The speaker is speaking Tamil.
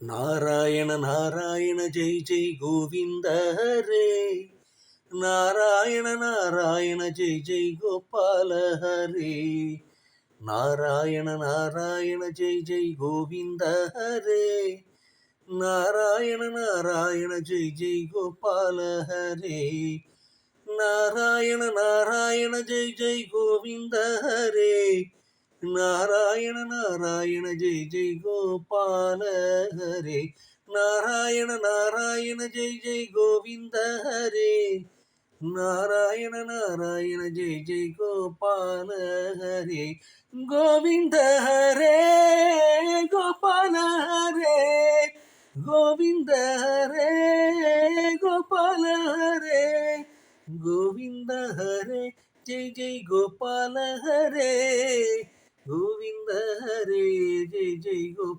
நாராயண நாராயண ஜெய் ஜெய் கோவிந்த ஹரே. நாராயண நாராயண ஜெய் ஜெய் கோபால ஹரே. நாராயண நாராயண ஜெய் ஜெய் கோவிந்த ஹரே. நாராயண நாராயண ஜெய் ஜெய் கோபால ஹரே. நாராயண நாராயண ஜெய் ஜெய் கோவிந்த ஹரே. நாராயண நாராயண ஜெய் ஜெய் கோபால ஹரே. நாராயண நாராயண ஜெய் ஜெய் கோவிந்த ஹரே. நாராயண நாராயண ஜெய் ஜெய் கோபால ஹரே. கோவிந்த ஹரே கோபால ஹரே. கோவிந்த ஹரே கோபால ஹரே. கோவிந்த ஹரே ஜெய் ஜெய் கோபால ஹரே. கோவிந்த ஹரே ஜெய் ஜெய் கோபால